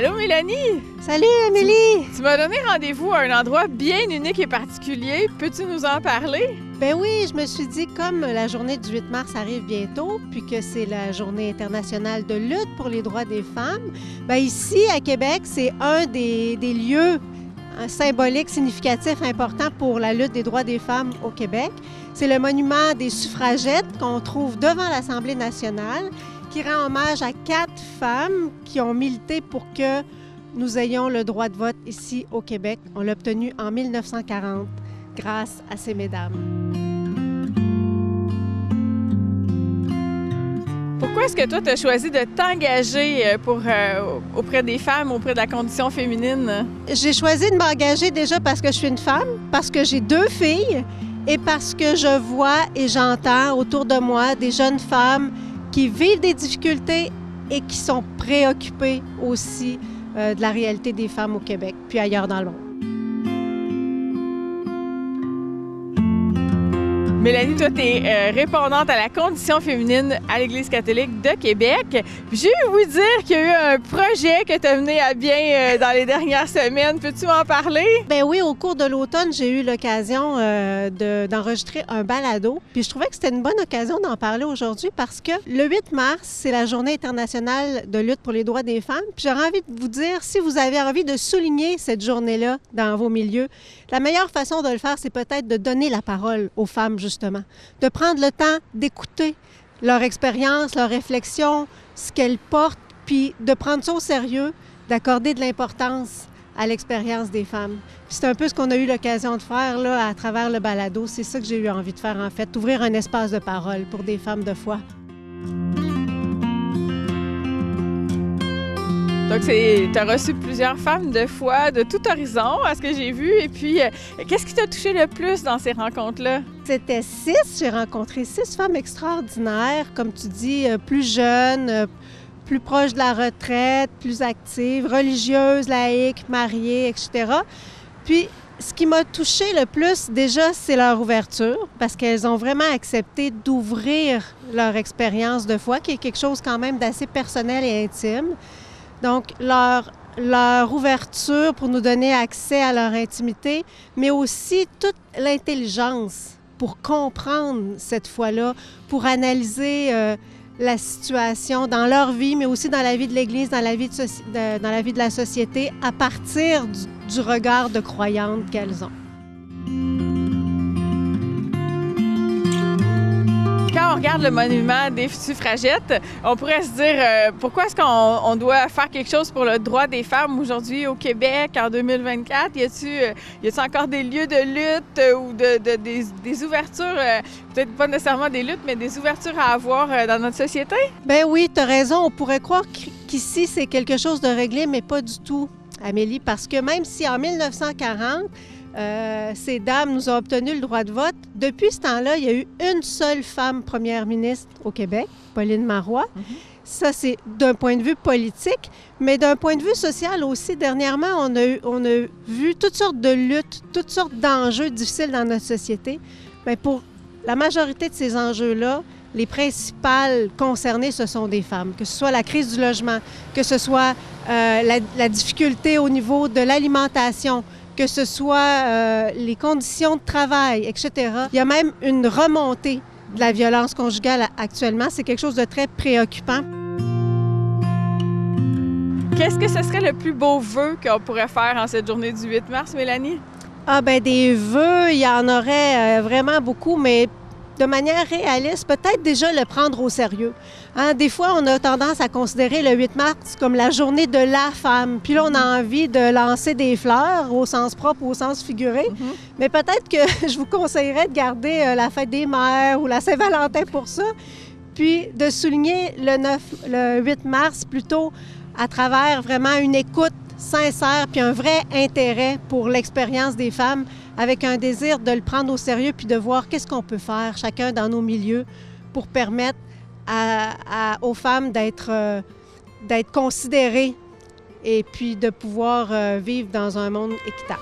Allô Mélanie! Salut Amélie! Tu m'as donné rendez-vous à un endroit bien unique et particulier. Peux-tu nous en parler? Ben oui, je me suis dit, comme la journée du 8 mars arrive bientôt, puis que c'est la journée internationale de lutte pour les droits des femmes, ben ici, à Québec, c'est un des lieux symboliques, significatifs, importants pour la lutte des droits des femmes au Québec. C'est le monument des suffragettes qu'on trouve devant l'Assemblée nationale, qui rend hommage à 4 femmes qui ont milité pour que nous ayons le droit de vote ici au Québec. On l'a obtenu en 1940 grâce à ces mesdames. Pourquoi est-ce que toi, tu as choisi de t'engager auprès des femmes, auprès de la condition féminine? J'ai choisi de m'engager déjà parce que je suis une femme, parce que j'ai 2 filles et parce que je vois et j'entends autour de moi des jeunes femmes qui vivent des difficultés et qui sont préoccupées aussi de la réalité des femmes au Québec, puis ailleurs dans le monde. Mélanie, toi, tu es répondante à la condition féminine à l'Église catholique de Québec. J'ai ouï dire qu'il y a eu un projet que tu as mené à bien dans les dernières semaines. Peux-tu m'en parler? Ben oui, au cours de l'automne, j'ai eu l'occasion d'enregistrer un balado. Puis je trouvais que c'était une bonne occasion d'en parler aujourd'hui parce que le 8 mars, c'est la Journée internationale de lutte pour les droits des femmes. Puis j'aurais envie de vous dire, si vous avez envie de souligner cette journée-là dans vos milieux, la meilleure façon de le faire, c'est peut-être de donner la parole aux femmes, justement. De prendre le temps d'écouter leur expérience, leur réflexion, ce qu'elles portent, puis de prendre ça au sérieux, d'accorder de l'importance à l'expérience des femmes. Puis c'est un peu ce qu'on a eu l'occasion de faire là, à travers le balado. C'est ça que j'ai eu envie de faire, en fait, ouvrir un espace de parole pour des femmes de foi. Donc, tu as reçu plusieurs femmes de foi de tout horizon, à ce que j'ai vu. Et puis, qu'est-ce qui t'a touché le plus dans ces rencontres-là? C'était 6. J'ai rencontré 6 femmes extraordinaires, comme tu dis, plus jeunes, plus proches de la retraite, plus actives, religieuses, laïques, mariées, etc. Puis, ce qui m'a touchée le plus, déjà, c'est leur ouverture, parce qu'elles ont vraiment accepté d'ouvrir leur expérience de foi, qui est quelque chose quand même d'assez personnel et intime. Donc, leur ouverture pour nous donner accès à leur intimité, mais aussi toute l'intelligence pour comprendre cette foi-là, pour analyser la situation dans leur vie, mais aussi dans la vie de l'Église, dans la vie de la société, à partir du regard de croyantes qu'elles ont. Quand on regarde le monument des suffragettes, on pourrait se dire pourquoi est-ce qu'on doit faire quelque chose pour le droit des femmes aujourd'hui au Québec en 2024? Y a-t-il encore des lieux de lutte ou des ouvertures, peut-être pas nécessairement des luttes, mais des ouvertures à avoir dans notre société? Ben oui, tu as raison. On pourrait croire qu'ici, c'est quelque chose de réglé, mais pas du tout, Amélie, parce que même si en 1940, ces dames nous ont obtenu le droit de vote. Depuis ce temps-là, il y a eu une seule femme première ministre au Québec, Pauline Marois. Ça, c'est d'un point de vue politique, mais d'un point de vue social aussi. Dernièrement, on a vu toutes sortes de luttes, toutes sortes d'enjeux difficiles dans notre société. Bien, pour la majorité de ces enjeux-là, les principales concernées, ce sont des femmes, que ce soit la crise du logement, que ce soit la difficulté au niveau de l'alimentation, que ce soit les conditions de travail, etc. Il y a même une remontée de la violence conjugale actuellement. C'est quelque chose de très préoccupant. Qu'est-ce que ce serait le plus beau vœu qu'on pourrait faire en cette journée du 8 mars, Mélanie? Ah bien, des vœux, il y en aurait vraiment beaucoup, mais de manière réaliste, peut-être déjà le prendre au sérieux. Hein? Des fois, on a tendance à considérer le 8 mars comme la journée de la femme. Puis là, on a envie de lancer des fleurs au sens propre ou au sens figuré. Mais peut-être que je vous conseillerais de garder la fête des mères ou la Saint-Valentin pour ça, puis de souligner le 8 mars plutôt à travers vraiment une écoute sincère puis un vrai intérêt pour l'expérience des femmes, avec un désir de le prendre au sérieux puis de voir qu'est-ce qu'on peut faire chacun dans nos milieux pour permettre aux femmes d'être considérées et puis de pouvoir vivre dans un monde équitable.